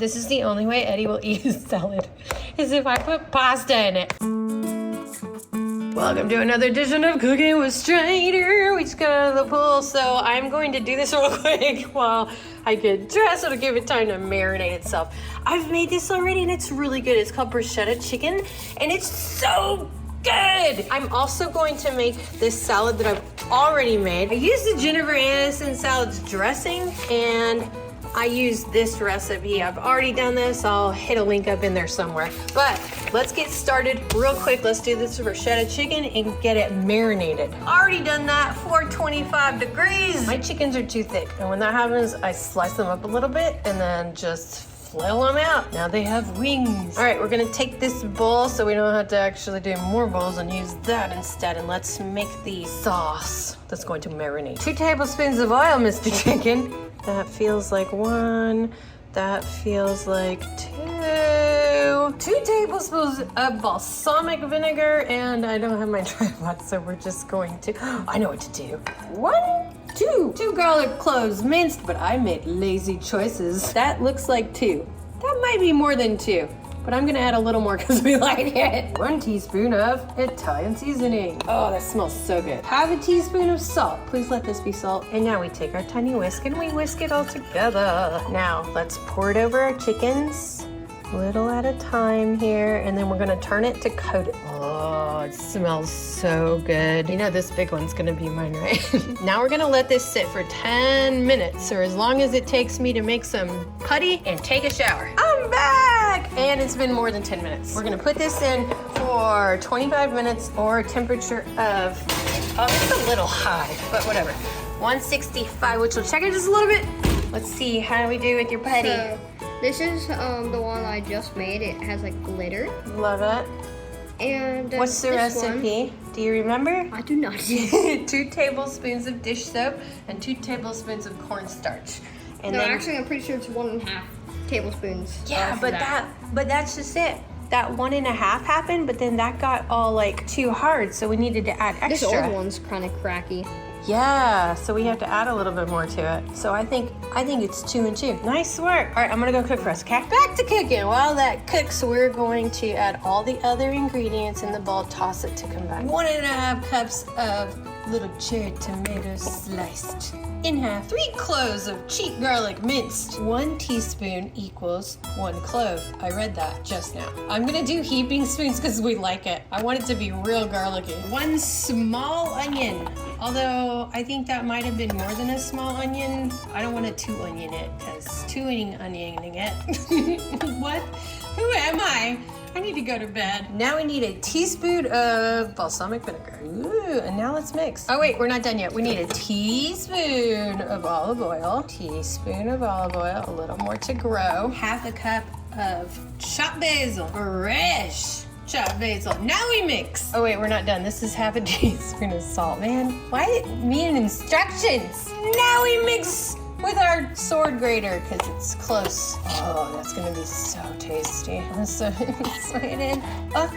This is the only way Eddie will eat his salad, is if I put pasta in it. Welcome to another edition of Cooking with Stridor. We just got out of the pool, so I'm going to do this real quick while I get dressed so to give it time to marinate itself. I've made this already and it's really good. It's called Bruschetta chicken and it's so good. I'm also going to make this salad that I've already made. I used the Jennifer Aniston salad's dressing and I use this recipe. I've already done this. I'll hit a link up in there somewhere. But let's get started real quick. Let's do this bruschetta chicken and get it marinated. Already done that, 425 degrees. My chickens are too thick. And when that happens, I slice them up a little bit and then just flail them out. Now they have wings. All right, we're gonna take this bowl so we don't have to actually do more bowls and use that instead. And let's make the sauce that's going to marinate. 2 tablespoons of oil, Mr. Chicken. That feels like 1. That feels like 2. 2 tablespoons of balsamic vinegar, and I don't have my tripod, so we're just going to, I know what to do. 1, 2 garlic cloves minced, but I made lazy choices. That looks like 2. That might be more than 2. But I'm gonna add a little more because we like it. 1 teaspoon of Italian seasoning. Oh, that smells so good. Half a teaspoon of salt. Please let this be salt. And now we take our tiny whisk and we whisk it all together. Now, let's pour it over our chickens, little at a time here, and then we're gonna turn it to coat it. Oh, it smells so good. You know this big one's gonna be mine, right? Now we're gonna let this sit for 10 minutes, or as long as it takes me to make some putty and take a shower. I'm back! And it's been more than 10 minutes. We're gonna put this in for 25 minutes or a temperature of, oh, it's a little high, but whatever. 165, which will check it just a little bit. Let's see, how do we do with your putty? So, this is the one I just made. It has like glitter. Love it. And what's the recipe? Do you remember? I do not. 2 tablespoons of dish soap and 2 tablespoons of cornstarch. And no, then, actually, I'm pretty sure it's 1.5 tablespoons. Yeah, but that's just it. That 1.5 happened, but then that got all like too hard, so we needed to add extra. This old one's kind of cracky. Yeah, so we have to add a little bit more to it. So I think it's 2 and 2. Nice work. All right, I'm gonna go cook for us, okay? Back to cooking. While that cooks, we're going to add all the other ingredients in the bowl, toss it to combine. 1.5 cups of little cherry tomatoes sliced in half. 3 cloves of cheap garlic minced. 1 teaspoon equals 1 clove. I read that just now. I'm gonna do heaping spoons because we like it. I want it to be real garlicky. 1 small onion. Although I think that might have been more than a small onion. I don't want to 2-onion it because 2-onioning it. What? Who am I? I need to go to bed. Now we need a teaspoon of balsamic vinegar. Ooh, and now let's mix. Oh wait, we're not done yet. We need a teaspoon of olive oil. Teaspoon of olive oil, a little more to grow. Half a cup of chopped basil, fresh chopped basil. Now we mix. Oh wait, we're not done. This is half a teaspoon of salt, man. Why me and instructions? Now we mix with our sword grater because it's close. Oh, that's gonna be so tasty. I'm so excited. Oh,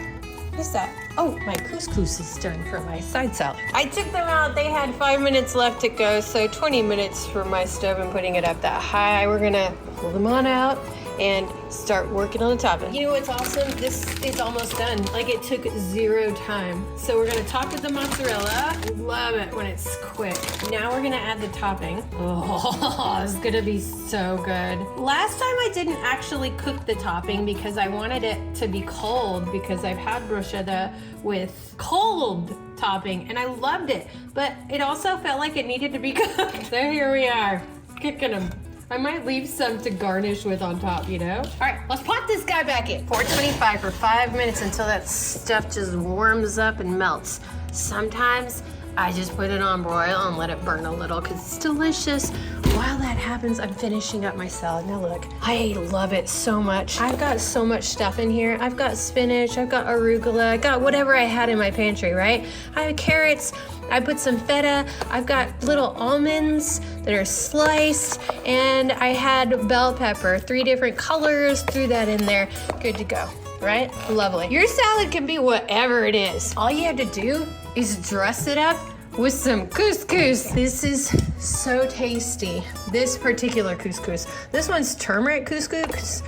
what's that? Oh, my couscous is done for my side salad. I took them out. They had 5 minutes left to go, so 20 minutes for my stove and putting it up that high. We're gonna pull them on out and start working on the topping. You know what's awesome? This is almost done. Like it took 0 time. So we're gonna top with the mozzarella. Love it when it's quick. Now we're gonna add the topping. Oh, it's gonna be so good. Last time I didn't actually cook the topping because I wanted it to be cold because I've had bruschetta with cold topping and I loved it. But it also felt like it needed to be cooked. So here we are, cooking them. I might leave some to garnish with on top, you know? All right, let's pop this guy back in. 425 for 5 minutes until that stuff just warms up and melts. Sometimes I just put it on broil and let it burn a little because it's delicious. While that happens, I'm finishing up my salad. Now look, I love it so much. I've got so much stuff in here. I've got spinach, I've got arugula, I got whatever I had in my pantry, right? I have carrots, I put some feta, I've got little almonds that are sliced, and I had bell pepper, 3 different colors, threw that in there, good to go, right? Lovely. Your salad can be whatever it is. All you have to do is dress it up with some couscous. This is so tasty. This particular couscous. This one's turmeric couscous.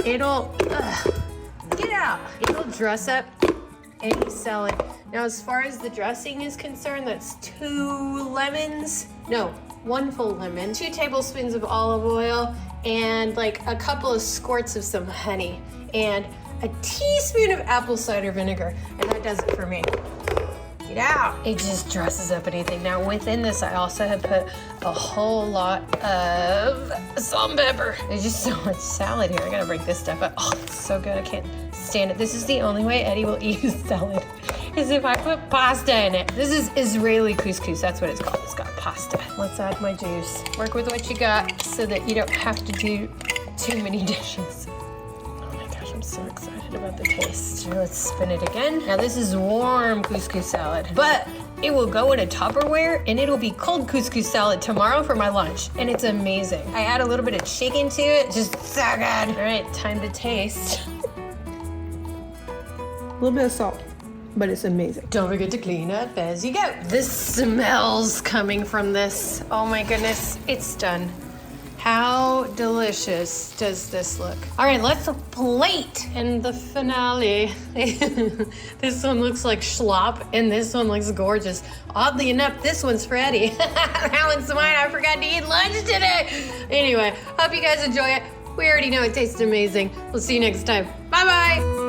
It'll, get out. It'll dress up any salad. Now, as far as the dressing is concerned, that's 2 lemons. No, 1 full lemon, 2 tablespoons of olive oil, and like a couple of squirts of some honey, and a teaspoon of apple cider vinegar. And that does it for me. Get out. It just dresses up anything. Now, within this, I also have put a whole lot of salt and pepper. There's just so much salad here. I gotta break this stuff up. Oh, it's so good. I can't stand it. This is the only way Eddie will eat his salad, is if I put pasta in it. This is Israeli couscous. That's what it's called. It's got pasta. Let's add my juice. Work with what you got so that you don't have to do too many dishes. I'm so excited about the taste. Now let's spin it again. Now this is warm couscous salad, but it will go in a Tupperware and it'll be cold couscous salad tomorrow for my lunch. And it's amazing. I add a little bit of chicken to it. Just so good. All right, time to taste. A little bit of salt, but it's amazing. Don't forget to clean up as you go. The smells coming from this. Oh my goodness, it's done. How delicious does this look? All right, let's plate and the finale. This one looks like schlop and this one looks gorgeous. Oddly enough, this one's for Eddie. That one's mine. I forgot to eat lunch today. Anyway, hope you guys enjoy it. We already know it tastes amazing. We'll see you next time. Bye-bye.